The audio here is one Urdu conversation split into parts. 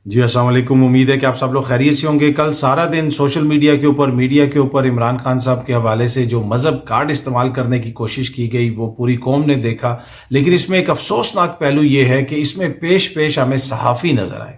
جی السلام علیکم، امید ہے کہ آپ سب لوگ خیریت سے ہوں گے۔ کل سارا دن سوشل میڈیا کے اوپر عمران خان صاحب کے حوالے سے جو مذہب کارڈ استعمال کرنے کی کوشش کی گئی وہ پوری قوم نے دیکھا، لیکن اس میں ایک افسوسناک پہلو یہ ہے کہ اس میں پیش ہمیں صحافی نظر آئے۔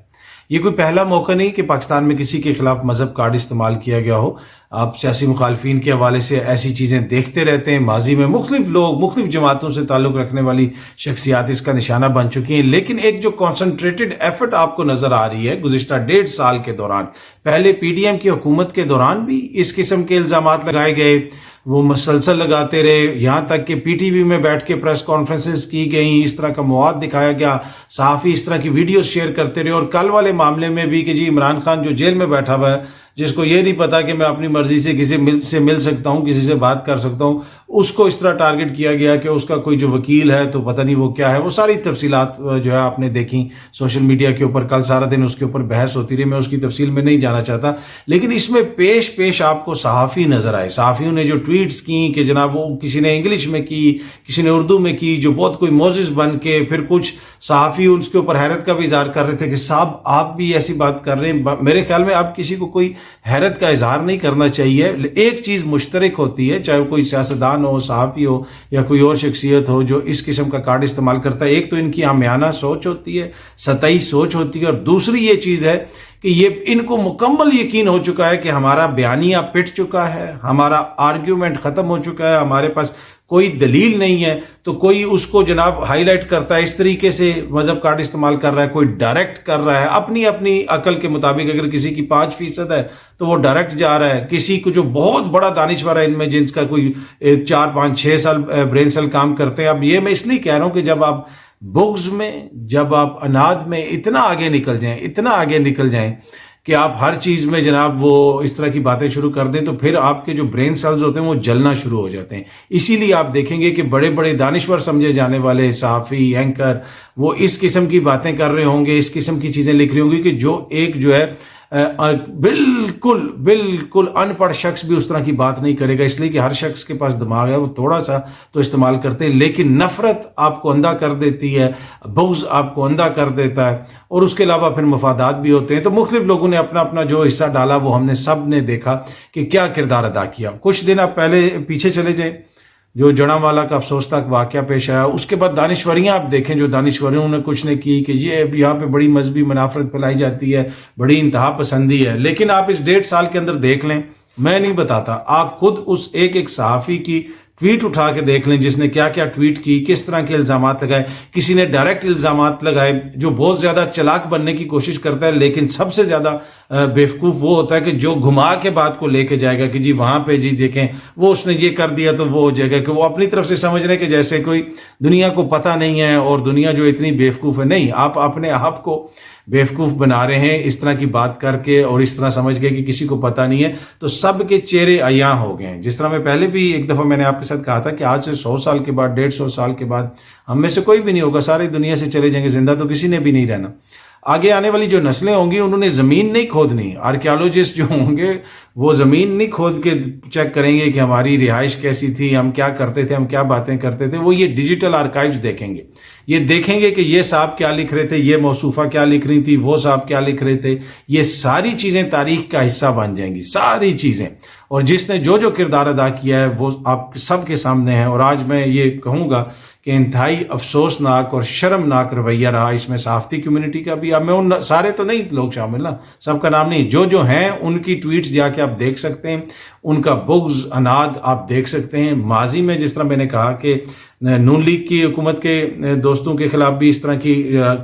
یہ کوئی پہلا موقع نہیں کہ پاکستان میں کسی کے خلاف مذہب کارڈ استعمال کیا گیا ہو۔ آپ سیاسی مخالفین کے حوالے سے ایسی چیزیں دیکھتے رہتے ہیں، ماضی میں مختلف لوگ مختلف جماعتوں سے تعلق رکھنے والی شخصیات اس کا نشانہ بن چکی ہیں، لیکن ایک جو کانسنٹریٹڈ ایفرٹ آپ کو نظر آ رہی ہے گزشتہ 1.5 سال کے دوران، پہلے پی ڈی ایم کی حکومت کے دوران بھی اس قسم کے الزامات لگائے گئے، وہ مسلسل لگاتے رہے، یہاں تک کہ پی ٹی وی میں بیٹھ کے پریس کانفرنسز کی گئیں، اس طرح کا مواد دکھایا گیا، صحافی اس طرح کی ویڈیوز شیئر کرتے رہے۔ اور کل والے معاملے میں بھی کہ جی عمران خان جو جیل میں بیٹھا ہوا ہے، جس کو یہ نہیں پتا کہ میں اپنی مرضی سے کسی سے مل سکتا ہوں، کسی سے بات کر سکتا ہوں، اس کو اس طرح ٹارگٹ کیا گیا کہ اس کا کوئی جو وکیل ہے تو پتہ نہیں وہ کیا ہے۔ وہ ساری تفصیلات جو ہے آپ نے دیکھی سوشل میڈیا کے اوپر، کل سارا دن اس کے اوپر بحث ہوتی رہی، میں اس کی تفصیل میں نہیں جانا چاہتا، لیکن اس میں پیش آپ کو صحافی نظر آئے، صحافیوں نے جو ٹویٹس کی کہ جناب وہ کسی نے انگلش میں کی، کسی نے اردو میں کی، جو بہت کوئی موزز بن کے، پھر کچھ صحافی اس کے اوپر حیرت کا بھی اظہار کر رہے تھے کہ صاحب آپ بھی ایسی بات کر رہے ہیں۔ میرے خیال میں اب کسی کو کوئی حیرت کا اظہار نہیں کرنا چاہیے۔ ایک چیز مشترک ہوتی ہے، چاہے وہ کوئی سیاستدان ہو، صحافی ہو یا کوئی اور شخصیت ہو جو اس قسم کا کارڈ استعمال کرتا ہے، ایک تو ان کی عامیانہ سوچ ہوتی ہے، سطحی سوچ ہوتی ہے، اور دوسری یہ چیز ہے کہ یہ ان کو مکمل یقین ہو چکا ہے کہ ہمارا بیانیہ پٹ چکا ہے، ہمارا آرگیومنٹ ختم ہو چکا ہے، ہمارے پاس کوئی دلیل نہیں ہے، تو کوئی اس کو جناب ہائی لائٹ کرتا ہے، اس طریقے سے مذہب کارڈ استعمال کر رہا ہے، کوئی ڈائریکٹ کر رہا ہے اپنی عقل کے مطابق۔ اگر کسی کی 5% ہے تو وہ ڈائریکٹ جا رہا ہے، کسی کو جو بہت بڑا دانشور ہے ان میں جن کا کوئی 4 5 6 سال برین سیل کام کرتے ہیں۔ اب یہ میں اس لیے کہہ رہا ہوں کہ جب آپ بغض میں، جب آپ اناد میں اتنا آگے نکل جائیں کہ آپ ہر چیز میں جناب وہ اس طرح کی باتیں شروع کر دیں، تو پھر آپ کے جو برین سیلز ہوتے ہیں وہ جلنا شروع ہو جاتے ہیں۔ اسی لیے آپ دیکھیں گے کہ بڑے بڑے دانشور سمجھے جانے والے صحافی، اینکر، وہ اس قسم کی باتیں کر رہے ہوں گے، اس قسم کی چیزیں لکھ رہی ہوں گی کہ جو ایک جو ہے بالکل ان پڑھ شخص بھی اس طرح کی بات نہیں کرے گا، اس لیے کہ ہر شخص کے پاس دماغ ہے، وہ تھوڑا سا تو استعمال کرتے ہیں، لیکن نفرت آپ کو اندھا کر دیتی ہے، بغض آپ کو اندھا کر دیتا ہے، اور اس کے علاوہ پھر مفادات بھی ہوتے ہیں۔ تو مختلف لوگوں نے اپنا جو حصہ ڈالا، وہ ہم نے سب نے دیکھا کہ کیا کردار ادا کیا۔ کچھ دن آپ پہلے پیچھے چلے جائیں، جو جڑاں کا افسوسناک واقعہ پیش آیا، اس کے بعد دانشوریاں آپ دیکھیں، جو دانشوریوں نے کچھ نے کی کہ یہ یہاں پہ بڑی مذہبی منافرت پھیلائی جاتی ہے، بڑی انتہا پسندی ہے، لیکن آپ اس 1.5 سال کے اندر دیکھ لیں، میں نہیں بتاتا، آپ خود اس ایک صحافی کی ٹویٹ اٹھا کے دیکھ لیں جس نے کیا ٹویٹ کی، کس طرح کے الزامات لگائے۔ کسی نے ڈائریکٹ الزامات لگائے، جو بہت زیادہ چلاک بننے کی کوشش کرتا ہے، لیکن سب سے زیادہ بیوقوف وہ ہوتا ہے کہ جو گھما کے بات کو لے کے جائے گا کہ جی وہاں پہ جی دیکھیں وہ اس نے یہ کر دیا تو وہ ہو جائے گا، کہ وہ اپنی طرف سے سمجھ رہے کہ جیسے کوئی دنیا کو پتہ نہیں ہے اور دنیا جو اتنی بیوقوف ہے۔ نہیں، آپ اپنے آپ کو بیوقوف بنا رہے ہیں اس طرح کی بات کر کے، اور اس طرح سمجھ گئے کہ کسی کو پتہ نہیں ہے، تو سب کے چہرے عیاں ہو گئے ہیں۔ جس طرح میں پہلے بھی ایک دفعہ میں نے آپ کے ساتھ کہا تھا کہ آج سے 100 سال کے بعد، 150 سال کے بعد ہم میں سے کوئی بھی نہیں ہوگا، ساری دنیا سے چلے جائیں گے، زندہ تو کسی نے بھی نہیں رہنا۔ آگے آنے والی جو نسلیں ہوں گی انہوں نے زمین نہیں کھودنی، آرکیالوجسٹ جو ہوں گے وہ زمین نہیں کھود کے چیک کریں گے کہ ہماری رہائش کیسی تھی، ہم کیا کرتے تھے، ہم کیا باتیں کرتے تھے، وہ یہ ڈیجیٹل آرکائیوز دیکھیں گے، یہ دیکھیں گے کہ یہ صاحب کیا لکھ رہے تھے، یہ موصوفہ کیا لکھ رہی تھی، وہ صاحب کیا لکھ رہے تھے، یہ ساری چیزیں تاریخ کا حصہ بن جائیں گی، ساری چیزیں، اور جس نے جو کردار ادا کیا ہے وہ آپ سب کے سامنے ہے۔ اور آج میں یہ کہوں گا کہ انتہائی افسوسناک اور شرمناک رویہ رہا اس میں صحافتی کمیونٹی کا بھی۔ اب میں ان سارے تو نہیں لوگ شامل نا، سب کا نام نہیں، جو ہیں ان کی ٹویٹس جا کے آپ دیکھ سکتے ہیں، ان کا بغض، اناد آپ دیکھ سکتے ہیں۔ ماضی میں جس طرح میں نے کہا کہ نون لیگ کی حکومت کے دوستوں کے خلاف بھی اس طرح کی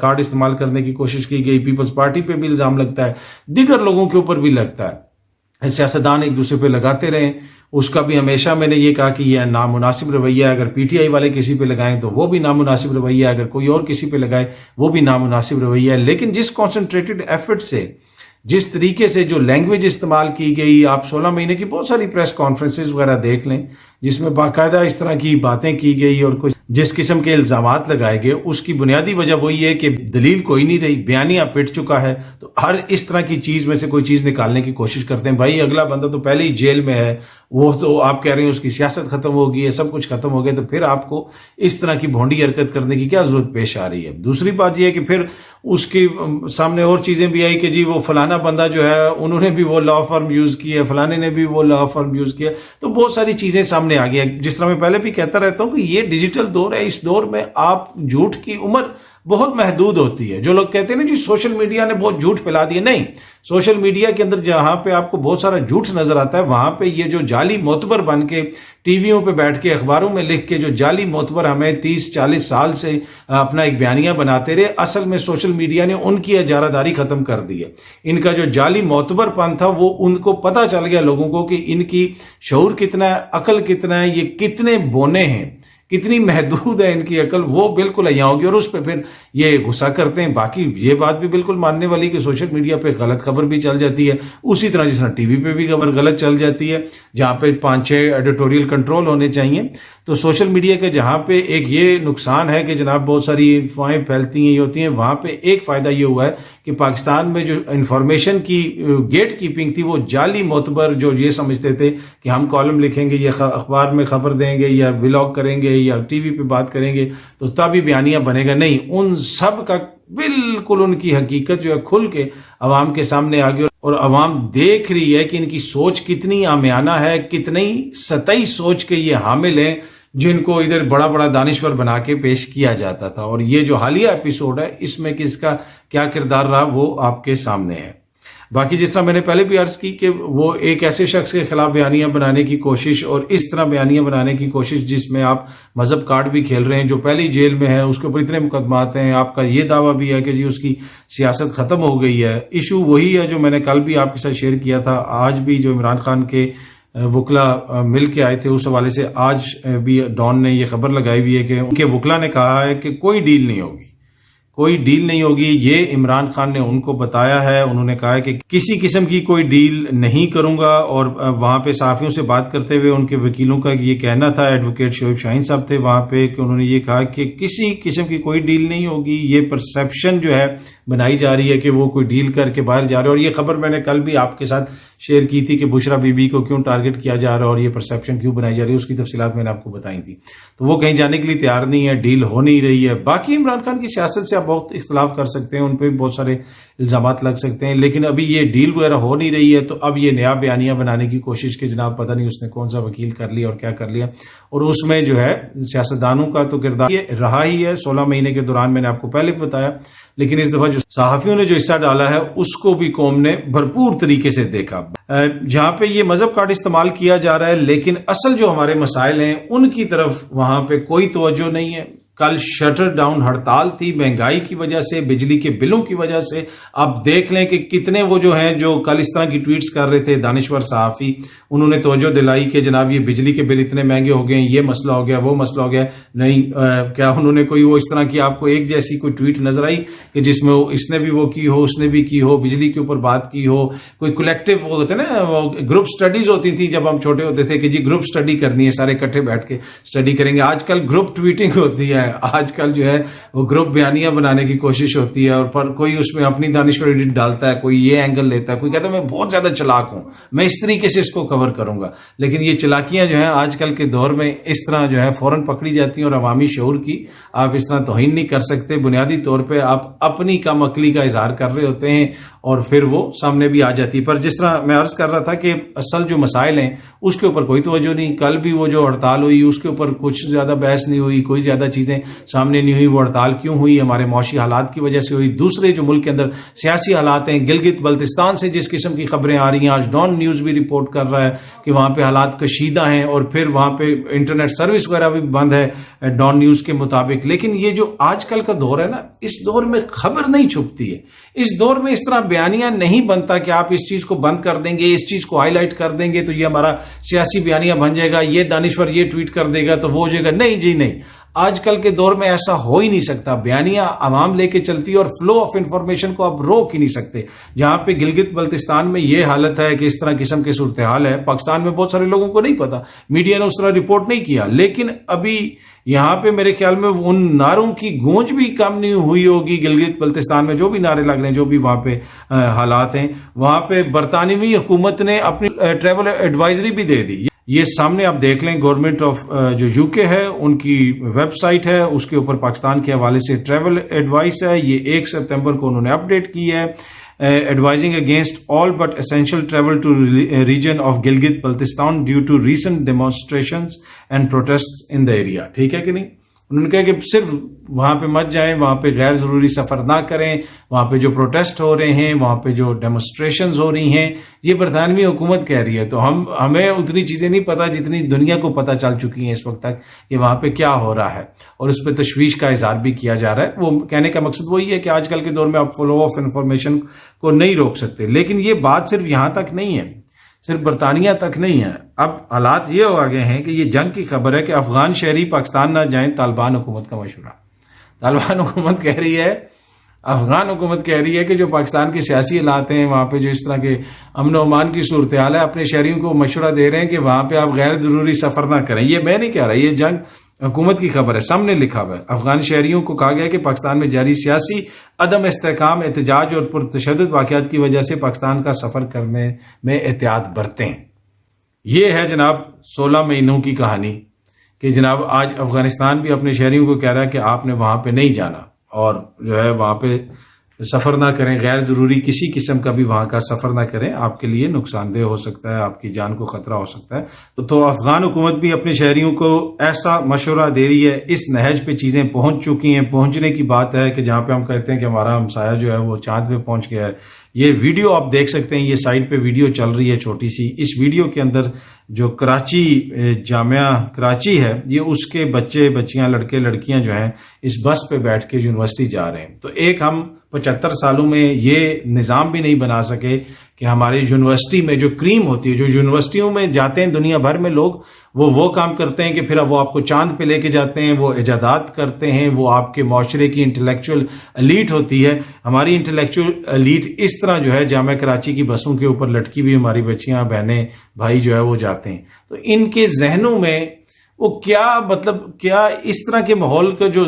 کارڈ استعمال کرنے کی کوشش کی گئی، پیپلز پارٹی پہ بھی الزام لگتا ہے، دیگر لوگوں کے اوپر بھی لگتا ہے، سیاستدان ایک دوسرے پہ لگاتے رہیں، اس کا بھی ہمیشہ میں نے یہ کہا کہ یہ نامناسب رویہ ہے، اگر پی ٹی آئی والے کسی پہ لگائیں تو وہ بھی نامناسب رویہ ہے، اگر کوئی اور کسی پہ لگائے وہ بھی نامناسب رویہ ہے۔ لیکن جس کانسنٹریٹڈ ایفرٹ سے، جس طریقے سے جو لینگویج استعمال کی گئی، آپ 16 مہینے کی بہت ساری پریس کانفرنسز وغیرہ دیکھ لیں جس میں باقاعدہ اس طرح کی باتیں کی گئی، اور کچھ جس قسم کے الزامات لگائے گئے اس کی بنیادی وجہ وہی ہے کہ دلیل کوئی نہیں رہی، بیانیہ پٹ چکا ہے، تو ہر اس طرح کی چیز میں سے کوئی چیز نکالنے کی کوشش کرتے ہیں. بھائی اگلا بندہ تو پہلے ہی جیل میں ہے، وہ تو آپ کہہ رہے ہیں اس کی سیاست ختم ہو گئی ہے، سب کچھ ختم ہو گیا، تو پھر آپ کو اس طرح کی بھونڈی حرکت کرنے کی کیا ضرورت پیش آ رہی ہے؟ دوسری بات یہ ہے کہ پھر اس کے سامنے اور چیزیں بھی آئی کہ جی وہ فلانا بندہ جو ہے انہوں نے بھی وہ لا فرم یوز کیا ہے، فلانے نے بھی وہ لا فرم یوز کیا، تو بہت ساری چیزیں سامنے آ گئی. جس طرح میں پہلے بھی کہتا رہتا ہوں کہ یہ ڈیجیٹل دور ہے، اس دور میں آپ جھوٹ کی عمر بہت محدود ہوتی ہے. جو لوگ کہتے ہیں نا جی سوشل میڈیا نے بہت جھوٹ پھیلا دیا، نہیں، سوشل میڈیا کے اندر جہاں پہ آپ کو بہت سارا جھوٹ نظر آتا ہے وہاں پہ یہ جو جعلی معتبر بن کے ٹی ویوں پہ بیٹھ کے اخباروں میں لکھ کے جو جعلی معتبر ہمیں 30-40 سال سے اپنا ایک بیانیہ بناتے رہے، اصل میں سوشل میڈیا نے ان کی اجارہ داری ختم کر دی ہے. ان کا جو جعلی معتبر پن تھا وہ ان کو پتہ چل گیا لوگوں کو کہ ان کی شعور کتنا ہے، عقل کتنا ہے، یہ کتنے بونے ہیں، کتنی محدود ہے ان کی عقل، وہ بالکل یہاں ہوگی، اور اس پہ پھر یہ غصہ کرتے ہیں. باقی یہ بات بھی بالکل ماننے والی کہ سوشل میڈیا پہ غلط خبر بھی چل جاتی ہے، اسی طرح جس طرح ٹی وی پہ بھی خبر غلط چل جاتی ہے، جہاں پہ 5-6 ایڈیٹوریل کنٹرول ہونے چاہیے. تو سوشل میڈیا کے جہاں پہ ایک یہ نقصان ہے کہ جناب بہت ساری افواہیں پھیلتی ہیں یہ ہوتی ہیں، وہاں پہ ایک فائدہ یہ ہوا ہے کہ پاکستان میں جو انفارمیشن کی گیٹ کیپنگ تھی وہ جعلی معتبر جو یہ سمجھتے تھے کہ ہم کالم لکھیں گے یا اخبار میں خبر دیں گے یا ولاگ کریں گے یا ٹی وی پہ بات کریں گے تو تبھی بیانیہ بنے گا، نہیں، ان سب کا بالکل ان کی حقیقت جو ہے کھل کے عوام کے سامنے آ گئی، اور عوام دیکھ رہی ہے کہ ان کی سوچ کتنی عامیانہ ہے، کتنی سطحی سوچ کے یہ حامل ہیں جن کو ادھر بڑا بڑا دانشور بنا کے پیش کیا جاتا تھا. اور یہ جو حالیہ ایپیسوڈ ہے اس میں کس کا کیا کردار رہا وہ آپ کے سامنے ہے. باقی جس طرح میں نے پہلے بھی عرض کی کہ وہ ایک ایسے شخص کے خلاف بیانیہ بنانے کی کوشش اور اس طرح بیانیہ بنانے کی کوشش جس میں آپ مذہب کارڈ بھی کھیل رہے ہیں، جو پہلی جیل میں ہے اس کے اوپر اتنے مقدمات ہیں، آپ کا یہ دعویٰ بھی ہے کہ جی اس کی سیاست ختم ہو گئی ہے. ایشو وہی ہے جو میں نے کل بھی آپ کے ساتھ شیئر کیا تھا. آج بھی جو عمران خان کے وکلا مل کے آئے تھے اس حوالے سے آج بھی ڈان نے یہ خبر لگائی ہوئی ہے کہ ان کے وکلا نے کہا ہے کہ کوئی ڈیل نہیں ہوگی، کوئی ڈیل نہیں ہوگی. یہ عمران خان نے ان کو بتایا ہے، انہوں نے کہا ہے کہ کسی قسم کی کوئی ڈیل نہیں کروں گا. اور وہاں پہ صحافیوں سے بات کرتے ہوئے ان کے وکیلوں کا یہ کہنا تھا، ایڈوکیٹ شعیب شاہین صاحب تھے وہاں پہ، کہ انہوں نے یہ کہا کہ کسی قسم کی کوئی ڈیل نہیں ہوگی. یہ پرسیپشن جو ہے بنائی جا رہی ہے کہ وہ کوئی ڈیل کر کے باہر جا رہے ہیں. اور یہ خبر میں نے کل بھی آپ کے ساتھ شیئر کی تھی کہ بشرا بی بی کو کیوں ٹارگٹ کیا جا رہا ہے اور یہ پرسیپشن کیوں بنائی جا رہی ہے، اس کی تفصیلات میں نے آپ کو بتائی تھی. تو وہ کہیں جانے کے لیے تیار نہیں ہے، ڈیل ہو نہیں رہی ہے. باقی عمران خان کی سیاست سے آپ بہت اختلاف کر سکتے ہیں، ان پہ بہت سارے الزامات لگ سکتے ہیں، لیکن ابھی یہ ڈیل وغیرہ ہو نہیں رہی ہے. تو اب یہ نیا بیانیہ بنانے کی کوشش کہ جناب پتہ نہیں اس نے کون سا وکیل کر لیا اور کیا کر لیا، اور اس میں جو ہے سیاستدانوں کا تو کردار یہ رہا ہی ہے 16 مہینے کے دوران، میں نے آپ کو پہلے بتایا. لیکن اس دفعہ جو صحافیوں نے جو حصہ ڈالا ہے اس کو بھی قوم نے بھرپور طریقے سے دیکھا. جہاں پہ یہ مذہب کارڈ استعمال کیا جا رہا ہے لیکن اصل جو ہمارے مسائل ہیں ان کی طرف وہاں پہ کوئی توجہ نہیں ہے. کل شٹر ڈاؤن ہڑتال تھی مہنگائی کی وجہ سے، بجلی کے بلوں کی وجہ سے. آپ دیکھ لیں کہ کتنے وہ جو ہیں جو کل اس طرح کی ٹویٹس کر رہے تھے دانشور صحافی، انہوں نے توجہ دلائی کہ جناب یہ بجلی کے بل اتنے مہنگے ہو گئے ہیں، یہ مسئلہ ہو گیا، وہ مسئلہ ہو گیا. نہیں، کیا انہوں نے کوئی وہ اس طرح کی آپ کو ایک جیسی کوئی ٹویٹ نظر آئی کہ جس میں اس نے بھی وہ کی ہو، اس نے بھی کی ہو، بجلی کے اوپر بات کی ہو؟ کوئی کلیکٹیو وہ ہوتے نا، وہ گروپ سٹڈیز ہوتی تھیں جب ہم چھوٹے ہوتے تھے کہ جی گروپ سٹڈی کرنی ہے، سارے اکٹھے بیٹھ کے سٹڈی کریں گے. آج کل گروپ ٹویٹنگ ہوتی ہے، آج کل جو ہے وہ گروپ بیانیہ بنانے کی کوشش ہوتی ہے، اور پر کوئی اس میں اپنی دانشور ایڈٹ ڈالتا ہے، کوئی یہ اینگل لیتا ہے، کوئی کہتا ہے میں بہت زیادہ چلاک ہوں، میں اس طریقے سے اس کو کور کروں گا. لیکن یہ چلاکیاں جو ہیں آج کل کے دور میں اس طرح جو ہے فوراً پکڑی جاتی ہیں، اور عوامی شعور کی آپ اس طرح توہین نہیں کر سکتے. بنیادی طور پہ آپ اپنی کم عقلی کا اظہار کر رہے ہوتے ہیں اور پھر وہ سامنے بھی آ جاتی ہے. پر جس طرح میں عرض کر رہا تھا کہ اصل جو مسائل ہیں اس کے اوپر کوئی توجہ نہیں. کل بھی وہ جو ہڑتال ہوئی اس کے اوپر کچھ زیادہ بحث نہیں ہوئی، کوئی زیادہ چیزیں سامنے نہیں ہوئی. وہ ہڑتال کیوں ہوئی؟ ہمارے معاشی حالات کی وجہ سے ہوئی. دوسرے جو ملک کے اندر سیاسی حالات ہیں، گلگت بلتستان سے جس قسم کی خبریں آ رہی ہیں، آج ڈان نیوز بھی رپورٹ کر رہا ہے کہ وہاں پہ حالات کشیدہ ہیں، اور پھر وہاں پہ انٹرنیٹ سروس وغیرہ بھی بند ہے ڈان نیوز کے مطابق. لیکن یہ جو آج کل کا دور ہے نا، اس دور میں خبر نہیں چھپتی ہے. اس دور میں اس طرح بیانیہ نہیں بنتا کہ آپ اس چیز کو بند کر دیں گے، اس چیز کو ہائی لائٹ کر دیں گے تو یہ ہمارا سیاسی بیانیہ بن جائے گا، یہ دانشور یہ ٹویٹ کر دے گا تو وہ ہو جائے گا. نہیں جی نہیں، آج کل کے دور میں ایسا ہو ہی نہیں سکتا. بیانیاں عوام لے کے چلتی ہے اور فلو آف انفارمیشن کو آپ روک ہی نہیں سکتے. جہاں پہ گلگت بلتستان میں یہ حالت ہے کہ اس طرح قسم کی صورتحال ہے، پاکستان میں بہت سارے لوگوں کو نہیں پتا، میڈیا نے اس طرح رپورٹ نہیں کیا. لیکن ابھی یہاں پہ میرے خیال میں ان نعروں کی گونج بھی کم نہیں ہوئی ہوگی. گلگت بلتستان میں جو بھی نعرے لگ رہے ہیں، جو بھی وہاں پہ حالات ہیں، وہاں پہ برطانوی حکومت نے اپنی ٹریول ایڈوائزری بھی دے دی. یہ سامنے آپ دیکھ لیں، گورنمنٹ آف جو یو کے ہے ان کی ویب سائٹ ہے، اس کے اوپر پاکستان کے حوالے سے ٹریول ایڈوائس ہے. یہ 1 سپتمبر کو انہوں نے اپڈیٹ کی ہے. Advising against all but essential travel to region of Gilgit Baltistan due to recent demonstrations and protest in the area. ٹھیک ہے کہ نہیں؟ انہوں نے کہا کہ صرف وہاں پہ مت جائیں، وہاں پہ غیر ضروری سفر نہ کریں. وہاں پہ جو پروٹیسٹ ہو رہے ہیں، وہاں پہ جو ڈیمونسٹریشنز ہو رہی ہیں، یہ برطانوی حکومت کہہ رہی ہے. تو ہمیں اتنی چیزیں نہیں پتا جتنی دنیا کو پتا چل چکی ہیں اس وقت تک کہ وہاں پہ کیا ہو رہا ہے، اور اس پہ تشویش کا اظہار بھی کیا جا رہا ہے. وہ کہنے کا مقصد وہی ہے کہ آج کل کے دور میں آپ فلو آف انفارمیشن کو نہیں روک سکتے. لیکن یہ بات صرف یہاں تک نہیں ہے، صرف برطانیہ تک نہیں ہے. اب حالات یہ ہو گئے ہیں کہ یہ جنگ کی خبر ہے کہ افغان شہری پاکستان نہ جائیں. طالبان حکومت کا مشورہ، طالبان حکومت کہہ رہی ہے، افغان حکومت کہہ رہی ہے کہ جو پاکستان کے سیاسی حالات ہیں، وہاں پہ جو اس طرح کے امن و امان کی صورتحال ہے، اپنے شہریوں کو مشورہ دے رہے ہیں کہ وہاں پہ آپ غیر ضروری سفر نہ کریں. یہ میں نہیں کہہ رہا، یہ جنگ حکومت کی خبر ہے، سامنے لکھا ہوا ہے. افغان شہریوں کو کہا گیا کہ پاکستان میں جاری سیاسی عدم استحکام، احتجاج اور پرتشدد واقعات کی وجہ سے پاکستان کا سفر کرنے میں احتیاط برتیں. یہ ہے جناب 16 مہینوں کی کہانی کہ جناب آج افغانستان بھی اپنے شہریوں کو کہہ رہا ہے کہ آپ نے وہاں پہ نہیں جانا، اور جو ہے وہاں پہ سفر نہ کریں، غیر ضروری کسی قسم کا بھی وہاں کا سفر نہ کریں، آپ کے لیے نقصان دہ ہو سکتا ہے، آپ کی جان کو خطرہ ہو سکتا ہے. تو افغان حکومت بھی اپنے شہریوں کو ایسا مشورہ دے رہی ہے. اس نہج پہ چیزیں پہنچ چکی ہیں. پہنچنے کی بات ہے کہ جہاں پہ ہم کہتے ہیں کہ ہمارا ہمسایہ جو ہے وہ چاند پہ پہنچ گیا ہے. یہ ویڈیو آپ دیکھ سکتے ہیں، یہ سائٹ پہ ویڈیو چل رہی ہے چھوٹی سی. اس ویڈیو کے اندر جو کراچی جامعہ کراچی ہے، یہ اس کے بچے بچیاں، لڑکے لڑکیاں جو ہیں اس بس پہ بیٹھ کے یونیورسٹی جا رہے ہیں. تو ایک ہم 75 سالوں میں یہ نظام بھی نہیں بنا سکے کہ ہماری یونیورسٹی میں جو کریم ہوتی ہے، جو یونیورسٹیوں میں جاتے ہیں دنیا بھر میں لوگ، وہ کام کرتے ہیں کہ پھر اب وہ آپ کو چاند پہ لے کے جاتے ہیں، وہ ایجادات کرتے ہیں، وہ آپ کے معاشرے کی انٹلیکچوئل ایلیٹ ہوتی ہے. ہماری انٹلیکچوئل ایلیٹ اس طرح جو ہے جامعہ کراچی کی بسوں کے اوپر لٹکی ہوئی ہماری بچیاں، بہنیں، بھائی جو ہے وہ جاتے ہیں. تو ان کے ذہنوں میں وہ کیا مطلب کیا اس طرح کے ماحول کا جو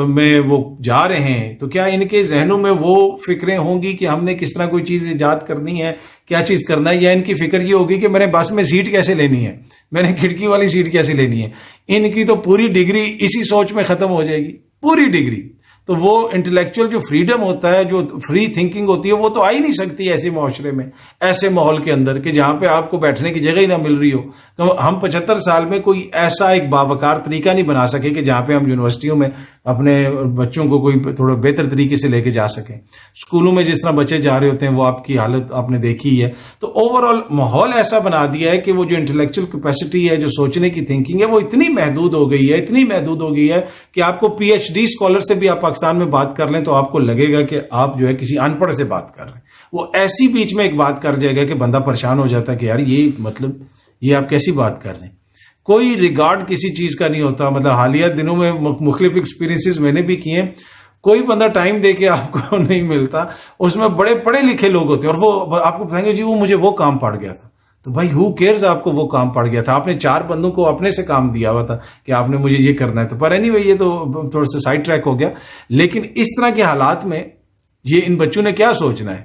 میں وہ جا رہے ہیں، تو کیا ان کے ذہنوں میں وہ فکریں ہوں گی کہ ہم نے کس طرح کوئی چیز ایجاد کرنی ہے، کیا چیز کرنا ہے، یا ان کی فکر یہ ہوگی کہ میں نے بس میں سیٹ کیسے لینی ہے، میں نے کھڑکی والی سیٹ کیسے لینی ہے. ان کی تو پوری ڈگری اسی سوچ میں ختم ہو جائے گی، پوری ڈگری. تو وہ انٹلیکچوئل جو فریڈم ہوتا ہے، جو فری تھنکنگ ہوتی ہے، وہ تو آ ہی نہیں سکتی ایسے معاشرے میں، ایسے ماحول کے اندر کہ جہاں پہ آپ کو بیٹھنے کی جگہ ہی نہ مل رہی ہو. ہم 75 سال میں کوئی ایسا ایک باوقار طریقہ نہیں بنا سکے کہ جہاں پہ ہم یونیورسٹیوں میں اپنے بچوں کو کوئی تھوڑا بہتر طریقے سے لے کے جا سکیں. اسکولوں میں جس طرح بچے جا رہے ہوتے ہیں، وہ آپ کی حالت آپ نے دیکھی ہے. تو اوور آل ماحول ایسا بنا دیا ہے کہ وہ جو انٹلیکچوئل کیپیسٹی ہے، جو سوچنے کی تھنکنگ ہے، وہ اتنی محدود ہو گئی ہے، اتنی محدود ہو گئی ہے کہ آپ کو پی ایچ ڈی اسکالر سے بھی آپ پاکستان میں بات کر لیں تو آپ کو لگے گا کہ آپ جو ہے کسی ان پڑھ سے بات کر رہے ہیں. وہ ایسی بیچ میں ایک بات کر جائے گا کہ بندہ پریشان ہو جاتا ہے کہ یار یہ مطلب یہ آپ کیسی بات کر رہے ہیں. کوئی ریگارڈ کسی چیز کا نہیں ہوتا. مطلب حالیہ دنوں میں مختلف ایکسپیرینسز میں نے بھی کیے ہیں. کوئی بندہ ٹائم دے کے آپ کو نہیں ملتا، اس میں بڑے پڑھے لکھے لوگ ہوتے ہیں اور وہ آپ کو بتائیں گے جی وہ مجھے وہ کام پڑ گیا تھا. تو بھائی ہو کیئرز آپ کو وہ کام پڑ گیا تھا، آپ نے 4 بندوں کو اپنے سے کام دیا ہوا تھا کہ آپ نے مجھے یہ کرنا ہے. تو پر اینی وے یہ تو تھوڑا سا سائڈ ٹریک ہو گیا. لیکن اس طرح کے حالات میں یہ ان بچوں نے کیا سوچنا ہے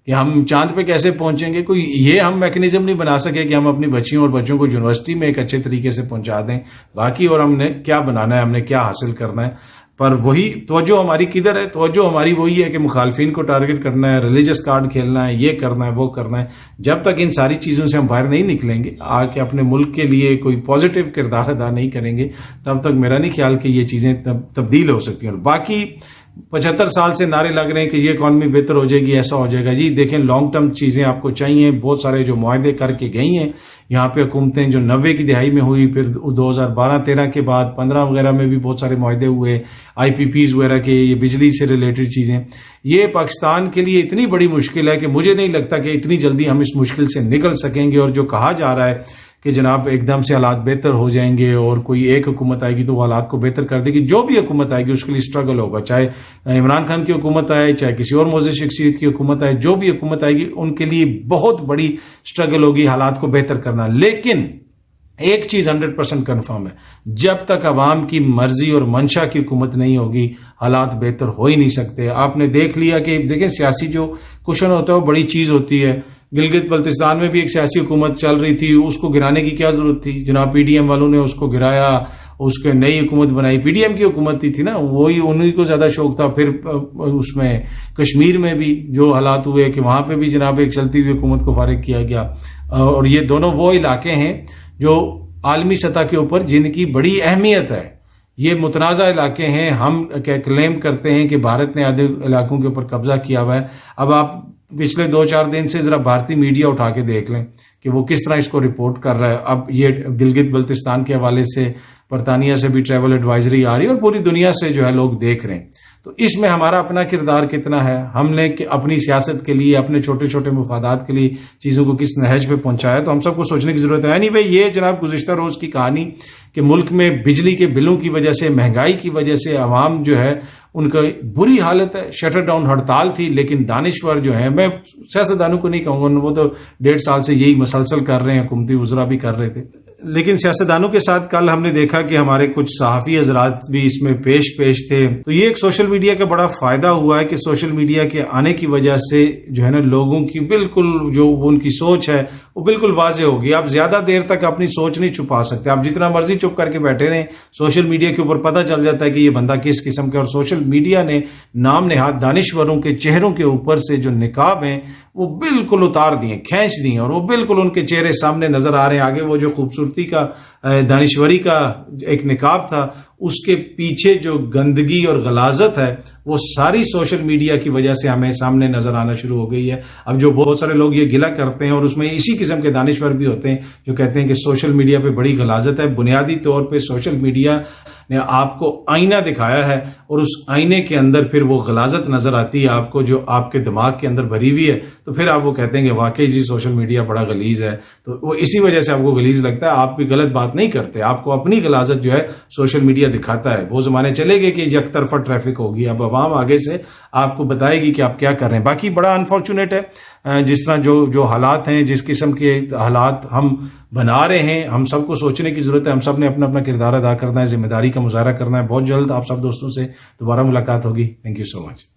کہ ہم چاند پہ کیسے پہنچیں گے. کوئی یہ ہم میکنزم نہیں بنا سکے کہ ہم اپنی بچیوں اور بچوں کو یونیورسٹی میں ایک اچھے طریقے سے پہنچا دیں. باقی اور ہم نے کیا بنانا ہے، ہم نے کیا حاصل کرنا ہے. پر وہی توجہ ہماری کدھر ہے؟ توجہ ہماری وہی ہے کہ مخالفین کو ٹارگٹ کرنا ہے، ریلیجس کارڈ کھیلنا ہے، یہ کرنا ہے، وہ کرنا ہے. جب تک ان ساری چیزوں سے ہم باہر نہیں نکلیں گے، آ کے اپنے ملک کے لیے کوئی پازیٹیو کردار ادا نہیں کریں گے، تب تک میرا نہیں خیال کہ یہ چیزیں تبدیل ہو سکتی ہیں. اور باقی 75 سال سے نعرے لگ رہے ہیں کہ یہ اکانومی بہتر ہو جائے گی، ایسا ہو جائے گا. جی دیکھیں لانگ ٹرم چیزیں آپ کو چاہیے. بہت سارے جو معاہدے کر کے گئی ہیں یہاں پہ حکومتیں، جو 90 کی دہائی میں ہوئی، پھر 2012-13 کے بعد 15 وغیرہ میں بھی بہت سارے معاہدے ہوئے، آئی پی پیز وغیرہ کے، یہ بجلی سے ریلیٹڈ چیزیں. یہ پاکستان کے لیے اتنی بڑی مشکل ہے کہ مجھے نہیں لگتا کہ اتنی جلدی ہم اس مشکل سے نکل سکیں گے. اور جو کہا جا رہا ہے کہ جناب ایک دم سے حالات بہتر ہو جائیں گے اور کوئی ایک حکومت آئے گی تو وہ حالات کو بہتر کر دے گی. جو بھی حکومت آئے گی اس کے لیے اسٹرگل ہوگا, چاہے عمران خان کی حکومت آئے, چاہے کسی اور معزز شخصیت کی حکومت آئے, جو بھی حکومت آئے گی ان کے لیے بہت بڑی اسٹرگل ہوگی حالات کو بہتر کرنا. لیکن ایک چیز 100% کنفرم ہے, جب تک عوام کی مرضی اور منشا کی حکومت نہیں ہوگی حالات بہتر ہو ہی نہیں سکتے. آپ نے دیکھ لیا کہ دیکھیں سیاسی جو کوشن ہوتا ہے وہ بڑی چیز ہوتی ہے. گلگت بلتستان میں بھی ایک سیاسی حکومت چل رہی تھی, اس کو گرانے کی کیا ضرورت تھی؟ جناب پی ڈی ایم والوں نے اس کو گرایا, اس کے نئی حکومت بنائی. پی ڈی ایم کی حکومت تھی نا, وہی انہی کو زیادہ شوق تھا. پھر اس میں کشمیر میں بھی جو حالات ہوئے کہ وہاں پہ بھی جناب ایک چلتی ہوئی حکومت کو فارغ کیا گیا. اور یہ دونوں وہ علاقے ہیں جو عالمی سطح کے اوپر جن کی بڑی اہمیت ہے. یہ متنازع علاقے ہیں. ہم کلیم کرتے ہیں کہ بھارت نے آدھے علاقوں کے اوپر قبضہ کیا ہوا ہے. اب آپ پچھلے 2-4 دن سے ذرا بھارتی میڈیا اٹھا کے دیکھ لیں کہ وہ کس طرح اس کو رپورٹ کر رہا ہے. اب یہ گلگت بلتستان کے حوالے سے برطانیہ سے بھی ٹریول ایڈوائزری آ رہی ہے اور پوری دنیا سے جو ہے لوگ دیکھ رہے ہیں. تو اس میں ہمارا اپنا کردار کتنا ہے؟ ہم نے اپنی سیاست کے لیے, اپنے چھوٹے چھوٹے مفادات کے لیے چیزوں کو کس نہج پہ پہنچایا. تو ہم سب کو سوچنے کی ضرورت ہے. یعنی بھائی یہ جناب گزشتہ روز کی کہانی کہ ملک میں بجلی کے بلوں کی وجہ سے, مہنگائی کی وجہ سے عوام جو ہے ان کا بری حالت ہے. شٹر ڈاؤن ہڑتال تھی, لیکن دانشور جو ہیں, میں سیاستدانوں کو نہیں کہوں گا, وہ تو 1.5 سال سے یہی مسلسل کر رہے ہیں, حکومتی وزراء بھی کر رہے تھے. لیکن سیاستدانوں کے ساتھ کل ہم نے دیکھا کہ ہمارے کچھ صحافی حضرات بھی اس میں پیش تھے. تو یہ ایک سوشل میڈیا کا بڑا فائدہ ہوا ہے کہ سوشل میڈیا کے آنے کی وجہ سے جو ہے نا لوگوں کی بالکل جو ان کی سوچ ہے وہ بالکل واضح ہوگی. آپ زیادہ دیر تک اپنی سوچ نہیں چھپا سکتے. آپ جتنا مرضی چپ کر کے بیٹھے رہیں, سوشل میڈیا کے اوپر پتہ چل جاتا ہے کہ یہ بندہ کس قسم کا. اور سوشل میڈیا نے نام نہاد دانشوروں کے چہروں کے اوپر سے جو نقاب ہیں وہ بالکل اتار دیے, کھینچ دیے, اور وہ بالکل ان کے چہرے سامنے نظر آ رہے ہیں. آگے وہ جو خوبصورتی کا, دانشوری کا ایک نقاب تھا, اس کے پیچھے جو گندگی اور غلاظت ہے وہ ساری سوشل میڈیا کی وجہ سے ہمیں سامنے نظر آنا شروع ہو گئی ہے. اب جو بہت سارے لوگ یہ گلہ کرتے ہیں, اور اس میں اسی قسم کے دانشور بھی ہوتے ہیں جو کہتے ہیں کہ سوشل میڈیا پہ بڑی غلاظت ہے. بنیادی طور پہ سوشل میڈیا نے آپ کو آئینہ دکھایا ہے, اور اس آئینے کے اندر پھر وہ غلاظت نظر آتی ہے آپ کو جو آپ کے دماغ کے اندر بھری ہوئی ہے. تو پھر آپ وہ کہتے ہیں کہ واقعی جی سوشل میڈیا بڑا غلیظ ہے. تو وہ اسی وجہ سے آپ کو غلیظ لگتا ہے. آپ بھی غلط بات نہیں کرتے, آپ کو اپنی غلاظت جو ہے سوشل میڈیا دکھاتا ہے. وہ زمانے چلے گئے کہ یک طرفہ ٹریفک ہوگی. اب عوام آگے سے آپ کو بتائے گی کہ آپ کیا کر رہے ہیں. باقی بڑا انفارچونیٹ ہے جس طرح جو حالات ہیں, جس قسم کے حالات ہم بنا رہے ہیں. ہم سب کو سوچنے کی ضرورت ہے. ہم سب نے اپنا اپنا کردار ادا کرنا ہے, ذمہ داری کا مظاہرہ کرنا ہے. بہت جلد آپ سب دوستوں سے دوبارہ ملاقات ہوگی. Thank you so much.